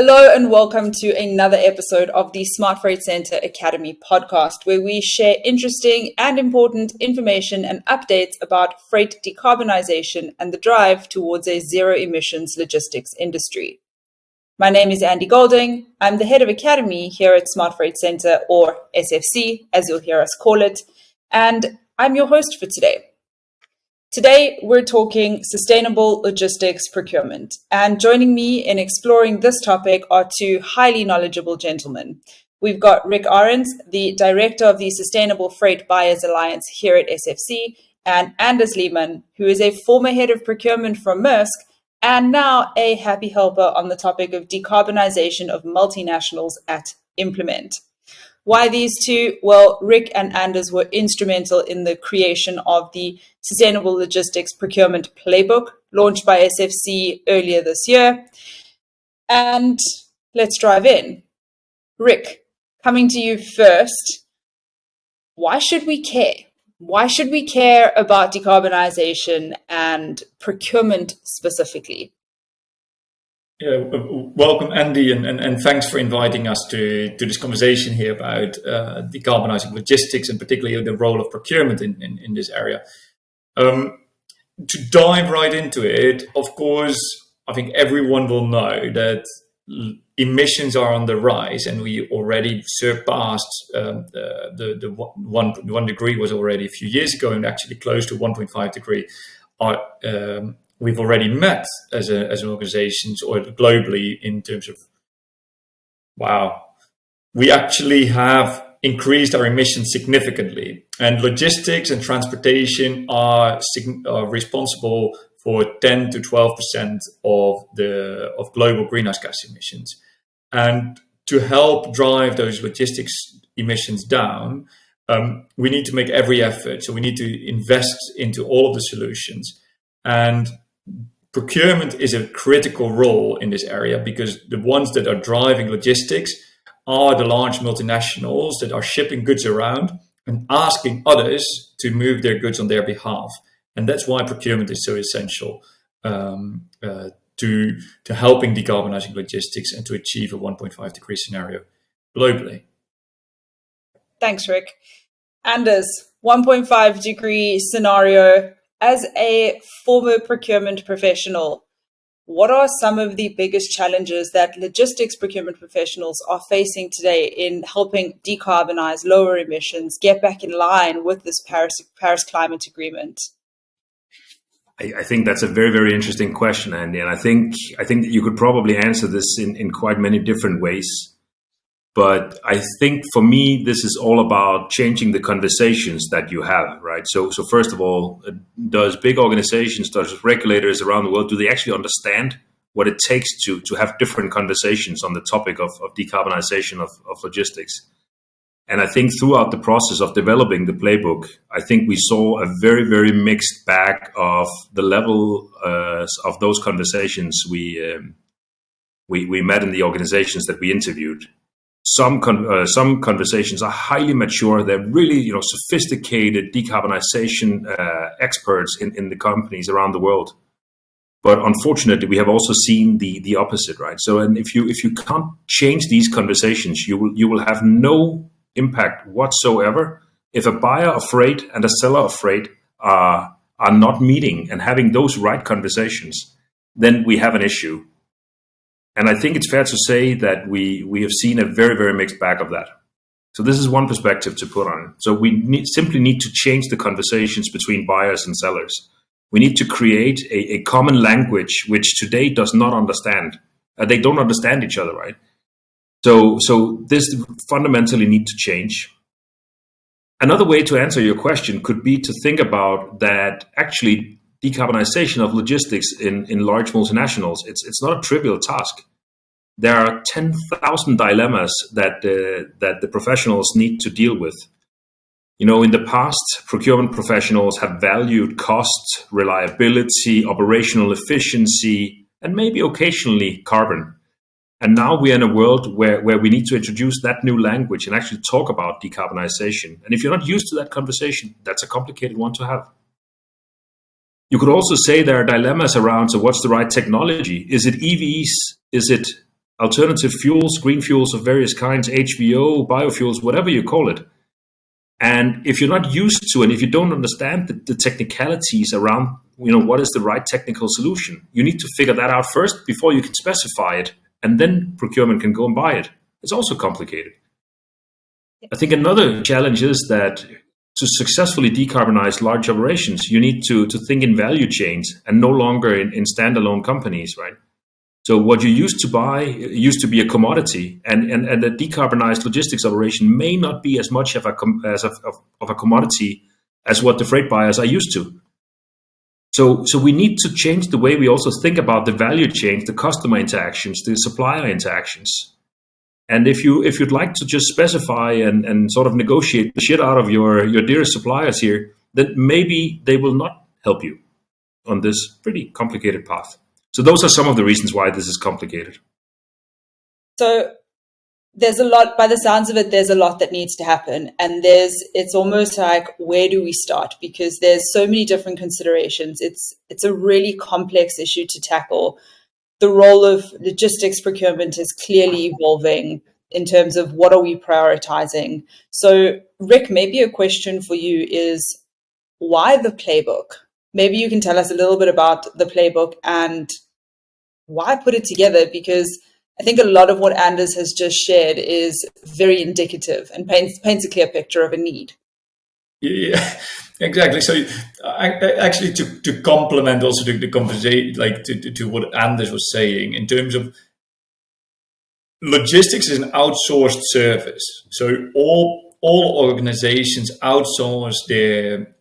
Hello and welcome to another episode of the Smart Freight Center Academy podcast, where we share interesting and important information and updates about freight decarbonization and the drive towards a zero emissions logistics industry. My name is Andy Golding. I'm the head of Academy here at Smart Freight Center, or SFC, as you'll hear us call it, and I'm your host for today. Today, we're talking sustainable logistics procurement, and joining me in exploring this topic are two highly knowledgeable gentlemen. We've got Rick Arends, the director of the Sustainable Freight Buyers Alliance here at SFC, and Anders Lehmann, who is a former head of procurement from Maersk and now a happy helper on the topic of decarbonization of multinationals at Implement. Why these two? Well, Rick and Anders were instrumental in the creation of the Sustainable Logistics Procurement Playbook, launched by SFC earlier this year. And let's dive in. Rick, coming to you first, why should we care? Why should we care about decarbonization and procurement specifically? Yeah, welcome, Andy, and thanks for inviting us to this conversation here about decarbonizing logistics and particularly the role of procurement in this area. To dive right into it, of course, I think everyone will know that emissions are on the rise, and we already surpassed the 1 degree was already a few years ago, and actually close to 1.5 degree. We've already met as an organization or globally in terms of, we actually have increased our emissions significantly. And logistics and transportation are responsible for 10 to 12% of global greenhouse gas emissions. And to help drive those logistics emissions down, we need to make every effort. So we need to invest into all of the solutions. And procurement is a critical role in this area because the ones that are driving logistics are the large multinationals that are shipping goods around and asking others to move their goods on their behalf. And that's why procurement is so essential to helping decarbonizing logistics and to achieve a 1.5 degree scenario globally. Thanks, Rick. Anders, 1.5 degree scenario. As a former procurement professional, what are some of the biggest challenges that logistics procurement professionals are facing today in helping decarbonize, lower emissions, get back in line with this Paris Climate Agreement? I think that's a very, very interesting question, Andy. And I think that you could probably answer this in quite many different ways. But I think for me, this is all about changing the conversations that you have, right? So first of all, does big organizations, does regulators around the world, do they actually understand what it takes to have different conversations on the topic of decarbonization of logistics? And I think throughout the process of developing the playbook, I think we saw a very, very mixed bag of the level of those conversations we met in the organizations that we interviewed. Some conversations are highly mature. They're really, sophisticated decarbonization experts in the companies around the world. But unfortunately, we have also seen the opposite, right? So, and if you can't change these conversations, you will have no impact whatsoever. If a buyer of freight and a seller of freight are not meeting and having those right conversations, then we have an issue. And I think it's fair to say that we have seen a very, very mixed bag of that. So this is one perspective to put on it. So we simply need to change the conversations between buyers and sellers. We need to create a common language which today does not understand. They don't understand each other, right? So this fundamentally needs to change. Another way to answer your question could be to think about that actually decarbonization of logistics in large multinationals, it's not a trivial task. There are 10,000 dilemmas that the professionals need to deal with. In the past, procurement professionals have valued cost, reliability, operational efficiency, and maybe occasionally carbon. And now we are in a world where we need to introduce that new language and actually talk about decarbonization. And if you're not used to that conversation, that's a complicated one to have. You could also say there are dilemmas around, so what's the right technology? Is it EVs? Is it alternative fuels, green fuels of various kinds, HVO, biofuels, whatever you call it. And if you're not used to, and if you don't understand the technicalities around, what is the right technical solution, you need to figure that out first before you can specify it, and then procurement can go and buy it. It's also complicated. I think another challenge is that to successfully decarbonize large operations, you need to think in value chains and no longer in standalone companies, right? So what you used to buy used to be a commodity, and the decarbonized logistics operation may not be as much of a commodity as what the freight buyers are used to. So we need to change the way we also think about the value chains, the customer interactions, the supplier interactions. And if you'd like to just specify and sort of negotiate the shit out of your dearest suppliers here, then maybe they will not help you on this pretty complicated path. So those are some of the reasons why this is complicated. So there's a lot, by the sounds of it, there's a lot that needs to happen. And it's almost like, where do we start? Because there's so many different considerations. It's a really complex issue to tackle. The role of logistics procurement is clearly evolving in terms of what are we prioritizing. So Rick, maybe a question for you is, why the playbook? Maybe you can tell us a little bit about the playbook and why put it together, because I think a lot of what Anders has just shared is very indicative and paints a clear picture of a need. Yeah, exactly. So actually to complement also the conversation, like to what Anders was saying, in terms of logistics is an outsourced service. So all organizations outsource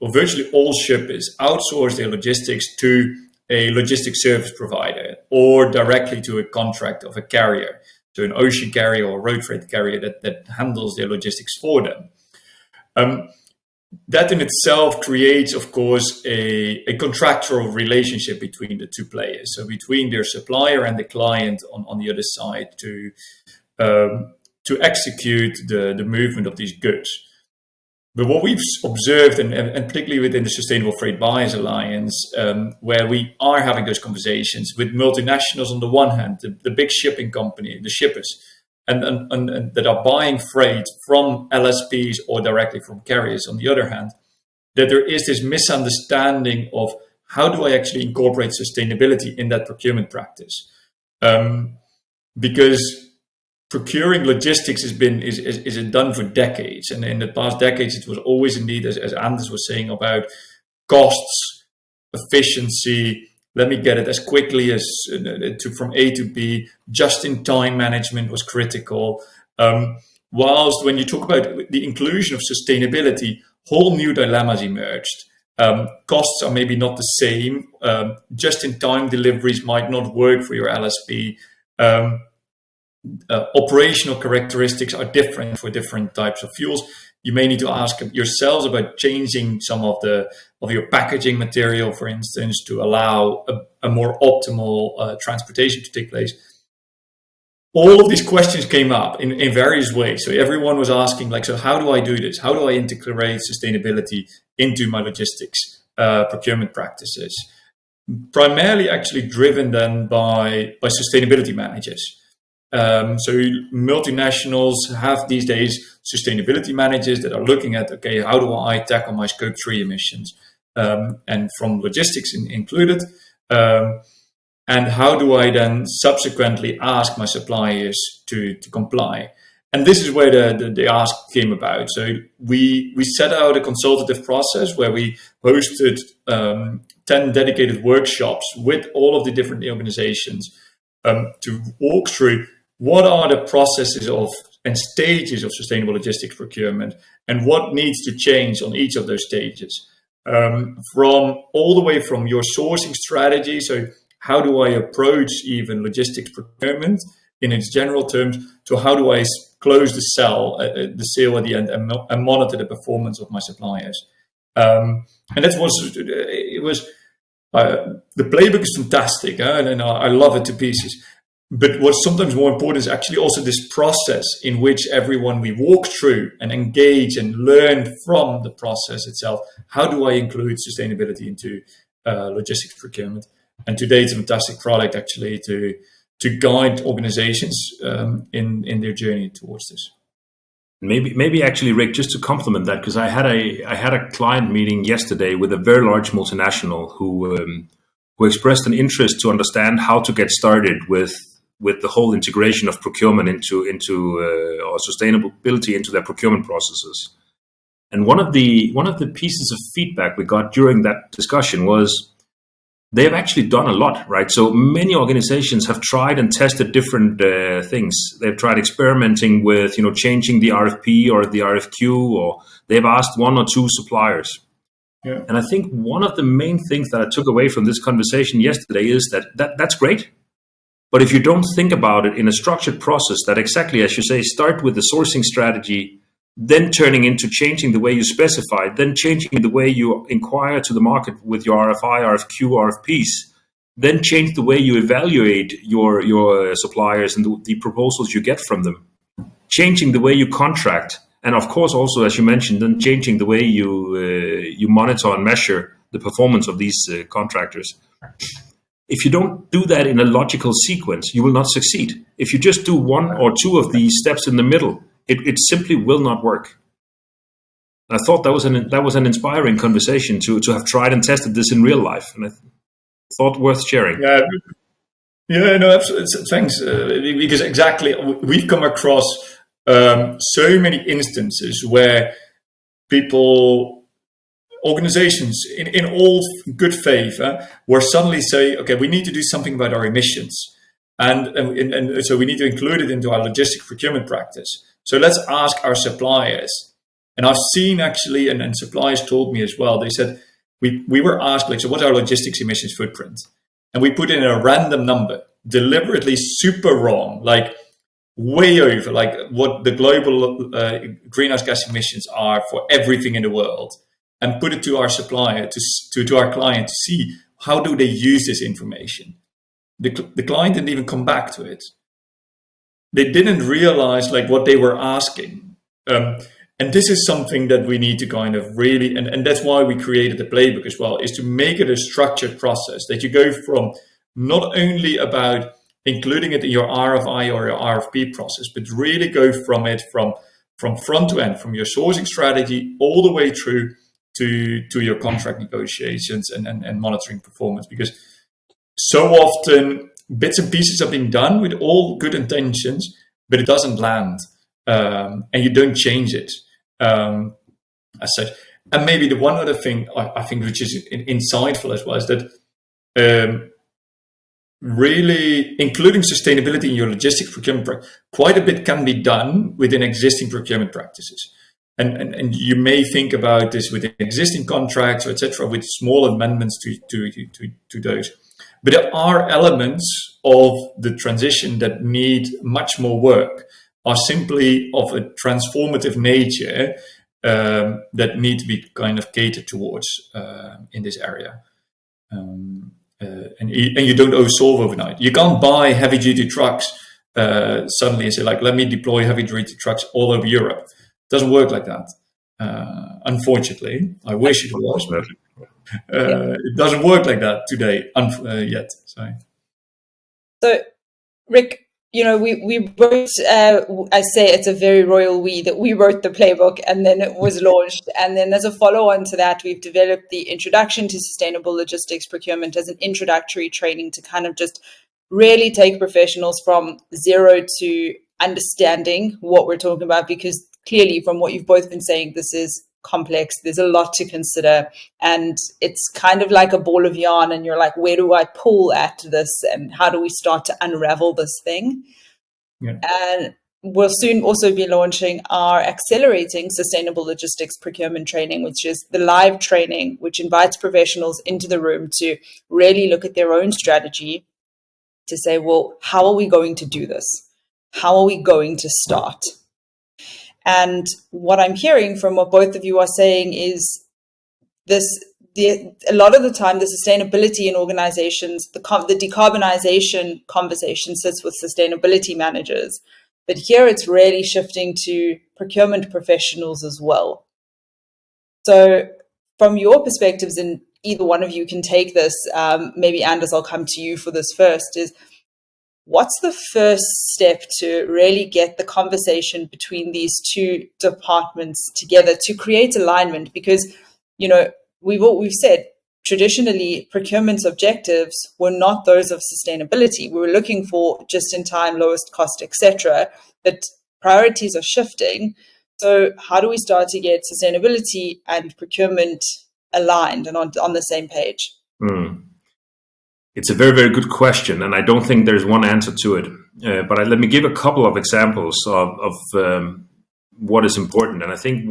or virtually all shippers outsource their logistics to a logistics service provider or directly to a contract of a carrier, so an ocean carrier or road freight carrier that handles their logistics for them. That in itself creates, of course, a contractual relationship between the two players, so between their supplier and the client on the other side to execute the movement of these goods. But what we've observed, and particularly within the Sustainable Freight Buyers Alliance, where we are having those conversations with multinationals on the one hand, the big shipping company, the shippers, and that are buying freight from LSPs or directly from carriers on the other hand, that there is this misunderstanding of how do I actually incorporate sustainability in that procurement practice? Because procuring logistics is done for decades, and in the past decades it was always indeed, as Anders was saying, about costs, efficiency. Let me get it as quickly as from A to B. Just-in-time management was critical. Whilst when you talk about the inclusion of sustainability, whole new dilemmas emerged. Costs are maybe not the same. Just-in-time deliveries might not work for your LSP. Operational characteristics are different for different types of fuels. You may need to ask yourselves about changing some of your packaging material, for instance, to allow a more optimal transportation to take place. All of these questions came up in various ways. So everyone was asking, so how do I do this? How do I integrate sustainability into my logistics procurement practices? Primarily actually driven then by sustainability managers. So multinationals have these days sustainability managers that are looking at, okay, how do I tackle my Scope 3 emissions? And from logistics included. And how do I then subsequently ask my suppliers to comply? And this is where the ask came about. So we set out a consultative process where we hosted 10 dedicated workshops with all of the different organizations to walk through what are the processes and stages of sustainable logistics procurement and what needs to change on each of those stages. From all the way from your sourcing strategy, so how do I approach even logistics procurement in its general terms, to how do I close the sale at the end and monitor the performance of my suppliers. And that was, the playbook is fantastic, and I love it to pieces. But what's sometimes more important is actually also this process in which we walk through and engage and learn from the process itself. How do I include sustainability into logistics procurement? And today it's a fantastic product actually to to guide organizations in their journey towards this. Maybe actually, Rick, just to complement that, because I had a client meeting yesterday with a very large multinational who expressed an interest to understand how to get started with the whole integration of procurement into or sustainability into their procurement processes. And one of the pieces of feedback we got during that discussion was they have actually done a lot, right? So many organizations have tried and tested different things. They've tried experimenting with, changing the RFP or the RFQ, or they've asked one or two suppliers. Yeah. And I think one of the main things that I took away from this conversation yesterday is that's great. But if you don't think about it in a structured process that exactly, as you say, start with the sourcing strategy, then turning into changing the way you specify, then changing the way you inquire to the market with your RFI, RFQ, RFPs, then change the way you evaluate your suppliers and the proposals you get from them, changing the way you contract, and of course also, as you mentioned, then changing the way you monitor and measure the performance of these contractors. If you don't do that in a logical sequence, you will not succeed. If you just do one or two of these steps in the middle, it simply will not work. I thought that was an inspiring conversation to have tried and tested this in real life, and I thought worth sharing. Yeah, no, absolutely. Thanks, because exactly we've come across so many instances where organizations in all good faith were suddenly say, okay, we need to do something about our emissions, and so we need to include it into our logistic procurement practice. So let's ask our suppliers. And I've seen actually, and suppliers told me as well, they said, we were asked, so what's our logistics emissions footprint? And we put in a random number, deliberately super wrong, like way over, like what the global greenhouse gas emissions are for everything in the world, and put it to our supplier, to our client to see how do they use this information. The client didn't even come back to it. They didn't realize what they were asking. And this is something that we need to kind of really, and that's why we created the Playbook as well, is to make it a structured process that you go from not only about including it in your RFI or your RFP process, but really go from it from front to end, from your sourcing strategy all the way through to your contract negotiations and monitoring performance. Because so often bits and pieces are being done with all good intentions, but it doesn't land, and you don't change it as such. And maybe the one other thing I think which is insightful as well is that really including sustainability in your logistics procurement quite a bit can be done within existing procurement practices. And you may think about this with existing contracts, or etc., with small amendments to those. But there are elements of the transition that need much more work, are simply of a transformative nature that need to be kind of catered towards in this area. And you don't solve overnight. You can't buy heavy-duty trucks suddenly and say, let me deploy heavy-duty trucks all over Europe. It doesn't work like that. Unfortunately, I wish it was. It doesn't work like that today yet. So, Rick, we wrote, I say it's a very royal we, that we wrote the Playbook and then it was launched. And then as a follow-on to that, we've developed the Introduction to Sustainable Logistics Procurement as an introductory training to kind of just really take professionals from zero to understanding what we're talking about, because clearly from what you've both been saying, this is complex. There's a lot to consider, and it's kind of like a ball of yarn, and you're like, where do I pull at this, and how do we start to unravel this thing? And we'll soon also be launching our Accelerating Sustainable Logistics Procurement training, which is the live training, which invites professionals into the room to really look at their own strategy to say, well, how are we going to do this? How are we going to start? And what I'm hearing from what both of you are saying is a lot of the time, the sustainability in organizations, the decarbonization conversation sits with sustainability managers. But here it's really shifting to procurement professionals as well. So from your perspectives, and either one of you can take this, maybe Anders, I'll come to you for this first, is what's the first step to really get the conversation between these two departments together to create alignment? Because, we've said traditionally procurement's objectives were not those of sustainability. We were looking for just-in-time, lowest cost, etc. But priorities are shifting. So how do we start to get sustainability and procurement aligned and on the same page? It's a very, very good question, and I don't think there's one answer to it. But let me give a couple of examples of what is important. And I think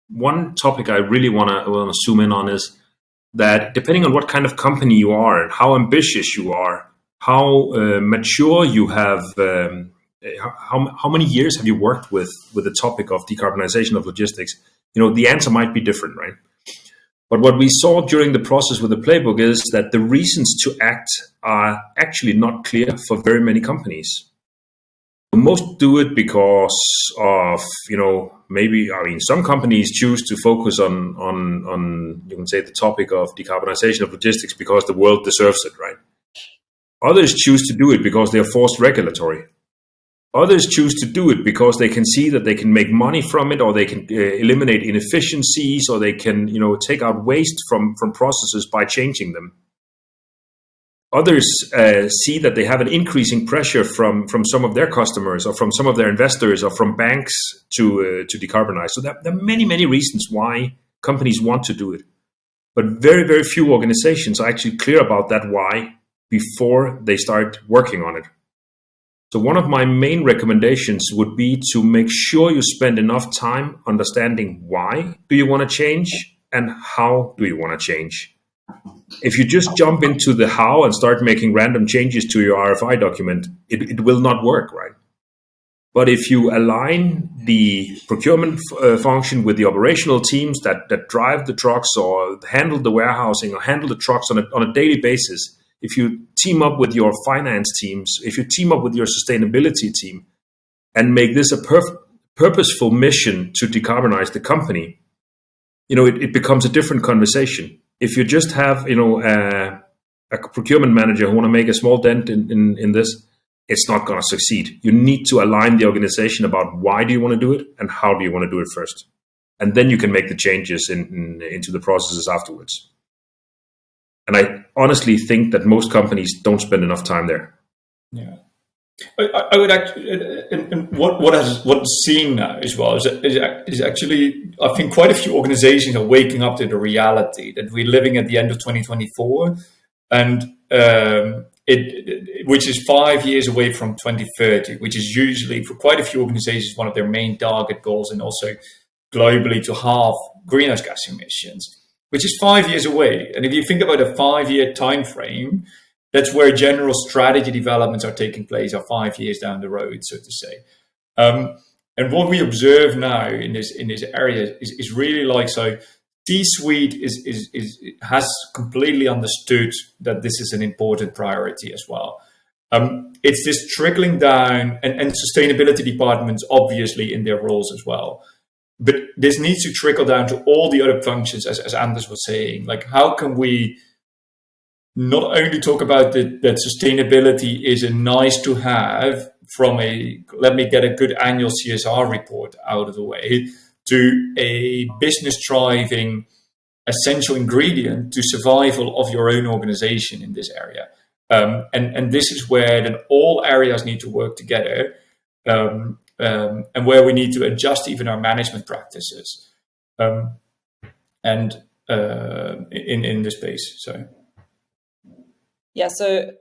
one topic I really want to zoom in on is that depending on what kind of company you are and how ambitious you are, how mature you have, how many years have you worked with the topic of decarbonization of logistics, the answer might be different, right? But what we saw during the process with the Playbook is that the reasons to act are actually not clear for very many companies. Most do it because of, some companies choose to focus on you can say the topic of decarbonization of logistics because the world deserves it, right? Others choose to do it because they are forced regulatory. Others choose to do it because they can see that they can make money from it, or they can eliminate inefficiencies, or they can, take out waste from processes by changing them. Others see that they have an increasing pressure from some of their customers, or from some of their investors, or from banks to decarbonize. So there are many, many reasons why companies want to do it. But very, very few organizations are actually clear about that why before they start working on it. So one of my main recommendations would be to make sure you spend enough time understanding why do you want to change and how do you want to change. If you just jump into the how and start making random changes to your RFI document, it will not work, right? But if you align the procurement function with the operational teams that drive the trucks or handle the warehousing or handle the trucks on a daily basis, if you team up with your finance teams, if you team up with your sustainability team and make this a purposeful mission to decarbonize the company, it becomes a different conversation. If you just have, a procurement manager who want to make a small dent in this, it's not going to succeed. You need to align the organization about why do you want to do it and how do you want to do it first. And then you can make the changes into the processes afterwards. And I honestly think that most companies don't spend enough time there. Yeah. I would actually, and what's seen now as well is actually, I think quite a few organizations are waking up to the reality that we're living at the end of 2024, and which is 5 years away from 2030, which is usually for quite a few organizations one of their main target goals, and also globally to halve greenhouse gas emissions, which is 5 years away. And if you think about a 5-year time frame, that's where general strategy developments are taking place, are 5 years down the road, so to say. And what we observe now in this area is really like, so C-suite has completely understood that this is an important priority as well. It's this trickling down, and sustainability departments obviously in their roles as well. But this needs to trickle down to all the other functions, as Anders was saying. Like, how can we not only talk about that sustainability is a nice to have from let me get a good annual CSR report out of the way, to a business driving essential ingredient to survival of your own organization in this area. And this is where then all areas need to work together, and where we need to adjust even our management practices in this space. So. Yeah, so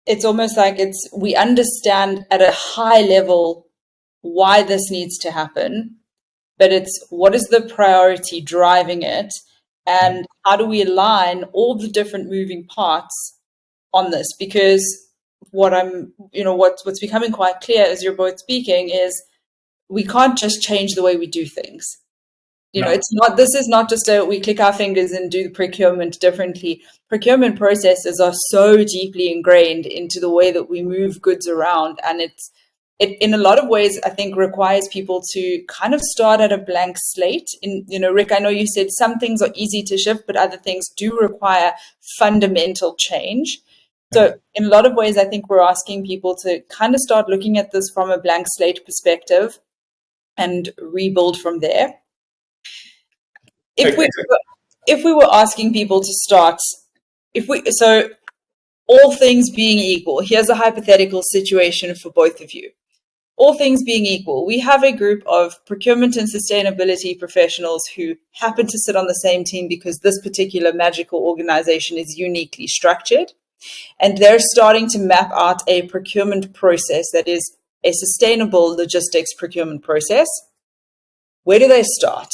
it's almost like we understand at a high level why this needs to happen, but it's what is the priority driving it, and how do we align all the different moving parts on this? Because what's becoming quite clear as you're both speaking is we can't just change the way we do things. This is not just we click our fingers and do procurement differently. Procurement processes are so deeply ingrained into the way that we move goods around. And it in a lot of ways, I think, requires people to kind of start at a blank slate. Rick, I know you said some things are easy to shift, but other things do require fundamental change. So in a lot of ways, I think we're asking people to kind of start looking at this from a blank slate perspective and rebuild from there. If we were asking people to start, so all things being equal, here's a hypothetical situation for both of you. All things being equal, we have a group of procurement and sustainability professionals who happen to sit on the same team because this particular magical organization is uniquely structured. And they're starting to map out a procurement process that is a sustainable logistics procurement process. Where do they start?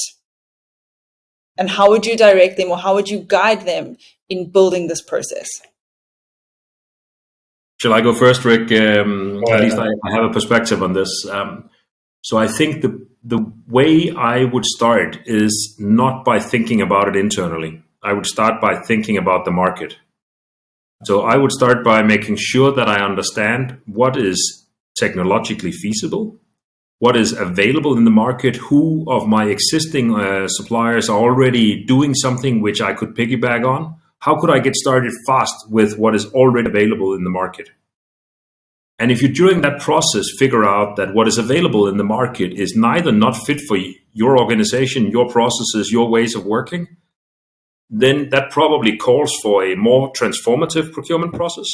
And how would you direct them, or how would you guide them in building this process? Shall I go first, Rick? At least I have a perspective on this. So I think the way I would start is not by thinking about it internally. I would start by thinking about the market. So I would start by making sure that I understand what is technologically feasible, what is available in the market, who of my existing suppliers are already doing something which I could piggyback on. How could I get started fast with what is already available in the market? And if you, during that process, figure out that what is available in the market is neither not fit for your organization, your processes, your ways of working, then that probably calls for a more transformative procurement process.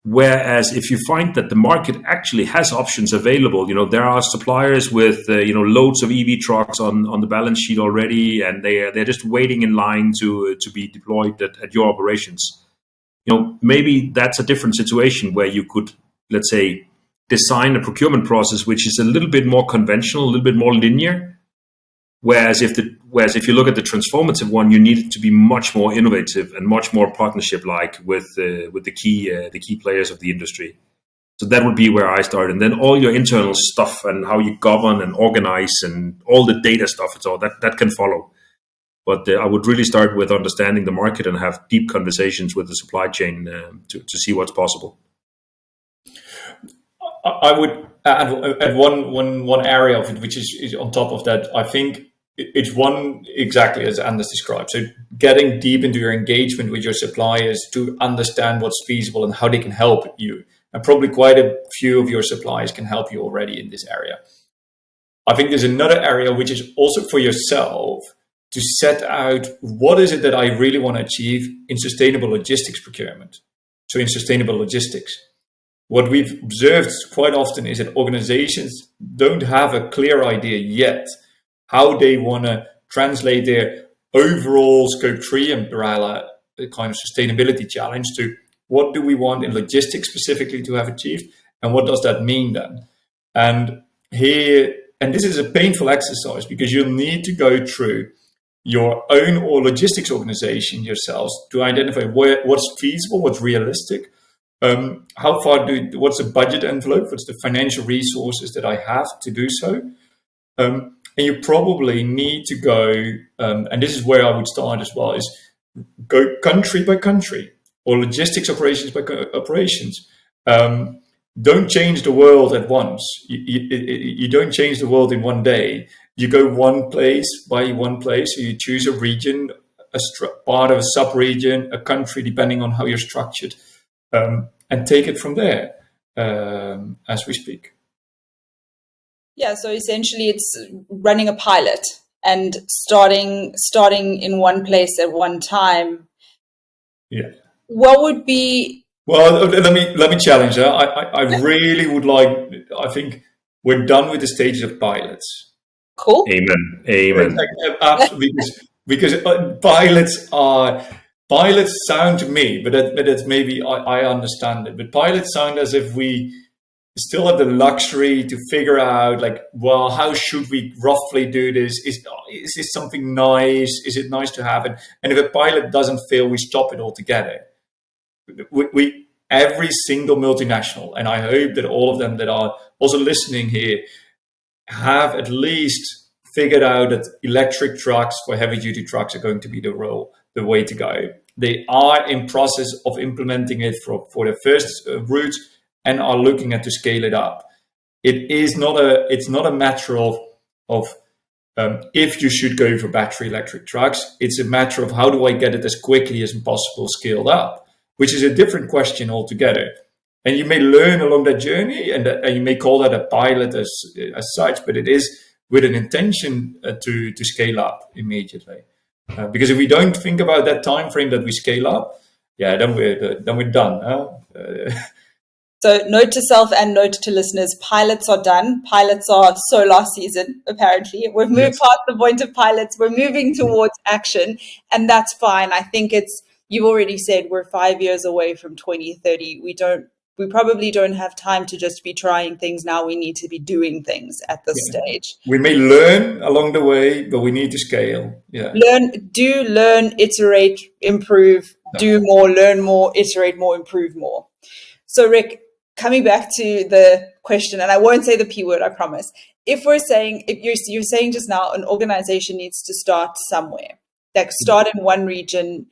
Whereas if you find that the market actually has options available, there are suppliers with loads of EV trucks on the balance sheet already, and they're just waiting in line to be deployed at your operations. Maybe that's a different situation where you could, let's say, design a procurement process which is a little bit more conventional, a little bit more linear. Whereas if you look at the transformative one, you need it to be much more innovative and much more partnership-like with the key players of the industry. So that would be where I start, and then all your internal stuff and how you govern and organize and all the data stuff, it's all that can follow. But I would really start with understanding the market and have deep conversations with the supply chain to see what's possible. I would add one area of it, which is on top of that. I think it's one exactly as Anders described. So getting deep into your engagement with your suppliers to understand what's feasible and how they can help you. And probably quite a few of your suppliers can help you already in this area. I think there's another area which is also for yourself to set out what is it that I really want to achieve in sustainable logistics procurement. So in sustainable logistics. What we've observed quite often is that organizations don't have a clear idea yet how they want to translate their overall scope 3 umbrella kind of sustainability challenge to what do we want in logistics specifically to have achieved, and what does that mean then? And this is a painful exercise because you'll need to go through your own or logistics organization yourselves to identify what's feasible, what's realistic, how far what's the budget envelope, what's the financial resources that I have to do so. And you probably need to go, and this is where I would start as well, is go country by country or logistics operations by operations. Don't change the world at once. You don't change the world in one day. You go one place by one place. So you choose a region, part of a sub-region, a country, depending on how you're structured, and take it from there as we speak. Yeah, so essentially it's running a pilot and starting in one place at one time. Yeah. What would be... Well, let me challenge that. I really would like, I think we're done with the stages of pilots. Cool. Amen. Absolutely. because pilots sound to me, but that's maybe I understand it, but pilots sound as if we still have the luxury to figure out, like, well, how should we roughly do this? Is this something nice? Is it nice to have it? And if a pilot doesn't fail, we stop it altogether. We every single multinational, and I hope that all of them that are also listening here have at least figured out that electric trucks for heavy duty trucks are going to be the way to go. They are in process of implementing it for the first route, and are looking at to scale it up. It's not a matter of if you should go for battery electric trucks. It's a matter of how do I get it as quickly as possible scaled up. which is a different question altogether. And you may learn along that journey, and you may call that a pilot as such, but it is with an intention to scale up immediately. Because if we don't think about that time frame that we scale up, then we're done. So note to self and note to listeners, pilots are done. Pilots are so last season, apparently. We've moved past the point of pilots. We're moving towards action, and that's fine. I think you've already said we're 5 years away from 2030. We probably don't have time to just be trying things now. We need to be doing things at this stage. We may learn along the way, but we need to scale. Yeah. Learn, iterate, improve, do more, learn more, iterate more, improve more. So Rick, coming back to the question, and I won't say the P word, I promise. If you're saying just now, an organization needs to start somewhere, like start in one region,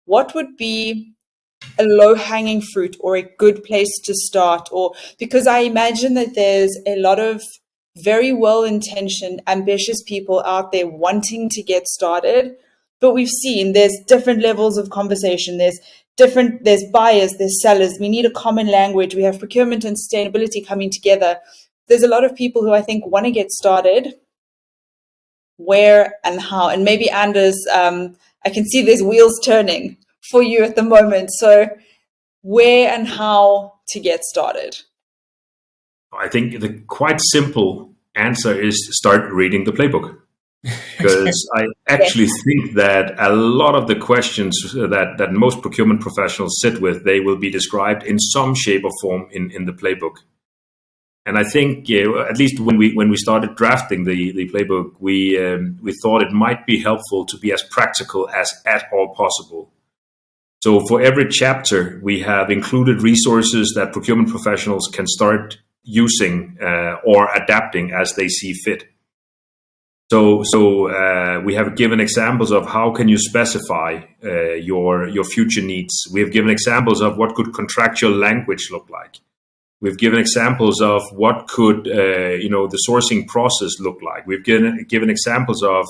what would be a low-hanging fruit or a good place to start? Or because I imagine that there's a lot of very well-intentioned, ambitious people out there wanting to get started, but we've seen there's different levels of conversation. There's buyers, there's sellers. We need a common language. We have procurement and sustainability coming together. There's a lot of people who I think want to get started. Where and how? And maybe Anders, I can see there's wheels turning for you at the moment. So where and how to get started? I think the quite simple answer is start reading the playbook. Because I actually think that a lot of the questions that most procurement professionals sit with, they will be described in some shape or form in the playbook. And I think, at least when we started drafting the playbook, we thought it might be helpful to be as practical as at all possible. So for every chapter, we have included resources that procurement professionals can start using or adapting as they see fit. So we have given examples of how can you specify your future needs. We have given examples of what could contractual language look like. We've given examples of what could the sourcing process look like. We've given examples of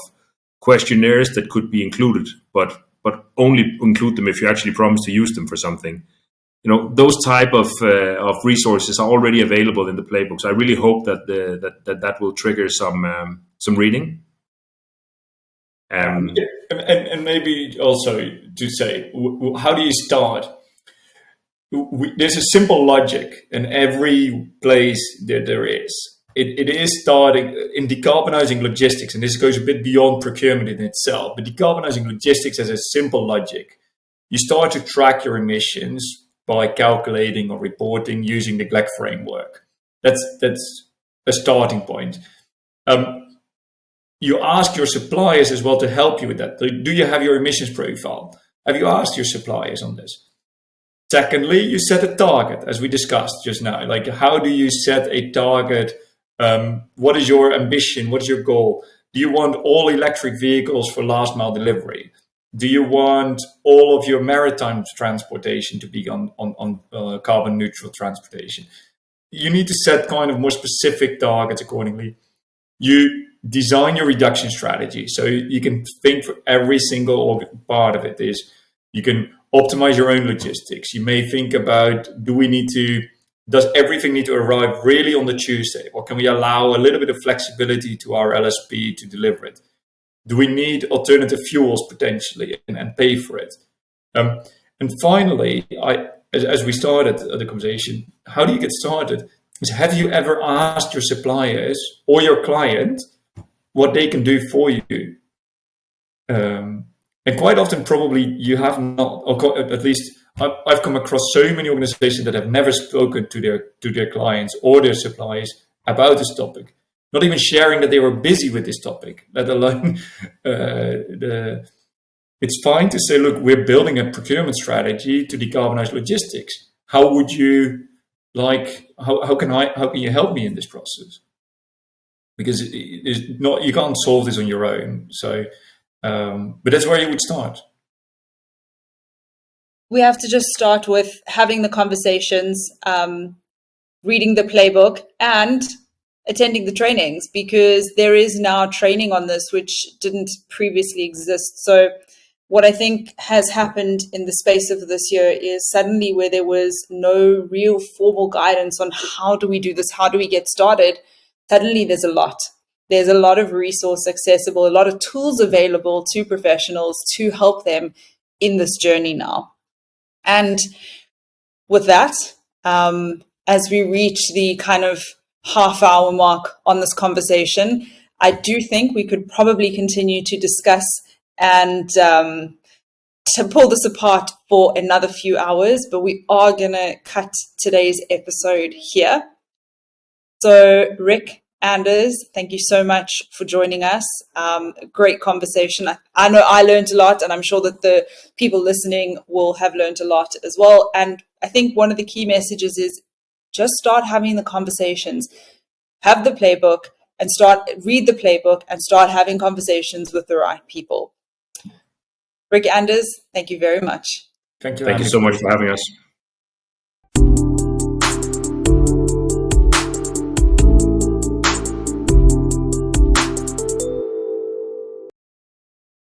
questionnaires that could be included, but only include them if you actually promise to use them for something. Those type of resources are already available in the playbook. So I really hope that will trigger some reading. And maybe also to say, how do you start? There's a simple logic in every place that there is. It is starting in decarbonizing logistics, and this goes a bit beyond procurement in itself, but decarbonizing logistics has a simple logic. You start to track your emissions by calculating or reporting using the GLEC framework. That's a starting point. You ask your suppliers as well to help you with that. Do you have your emissions profile? Have you asked your suppliers on this? Secondly, you set a target, as we discussed just now. Like, how do you set a target? What is your ambition? What is your goal? Do you want all electric vehicles for last mile delivery? Do you want all of your maritime transportation to be on carbon neutral transportation? You need to set kind of more specific targets accordingly. You design your reduction strategy. So you can think for every single part of it is you can optimize your own logistics. You may think about, does everything need to arrive really on the Tuesday? Or can we allow a little bit of flexibility to our LSP to deliver it? Do we need alternative fuels potentially and pay for it? And finally, as we started the conversation, how do you get started? Is have you ever asked your suppliers or your client what they can do for you? And quite often, probably you have not, or at least I've come across so many organizations that have never spoken to their clients or their suppliers about this topic. Not even sharing that they were busy with this topic, let alone it's fine to say, look, we're building a procurement strategy to decarbonize logistics. How would you how can you help me in this process? Because you can't solve this on your own. So, but that's where you would start. We have to just start with having the conversations, reading the playbook, and attending the trainings, because there is now training on this, which didn't previously exist. So what I think has happened in the space of this year is suddenly, where there was no real formal guidance on how do we do this, how do we get started, suddenly there's a lot. There's a lot of resource accessible, a lot of tools available to professionals to help them in this journey now. And with that, as we reach the kind of half-hour mark on this conversation, I do think we could probably continue to discuss and to pull this apart for another few hours, but we are going to cut today's episode here. So Rick, Anders, thank you so much for joining us. Great conversation. I know I learned a lot, and I'm sure that the people listening will have learned a lot as well. And I think one of the key messages is just start having the conversations, have the playbook, and read the playbook and start having conversations with the right people. Rick, Anders, thank you very much. Thank you. Thank you so much for having us.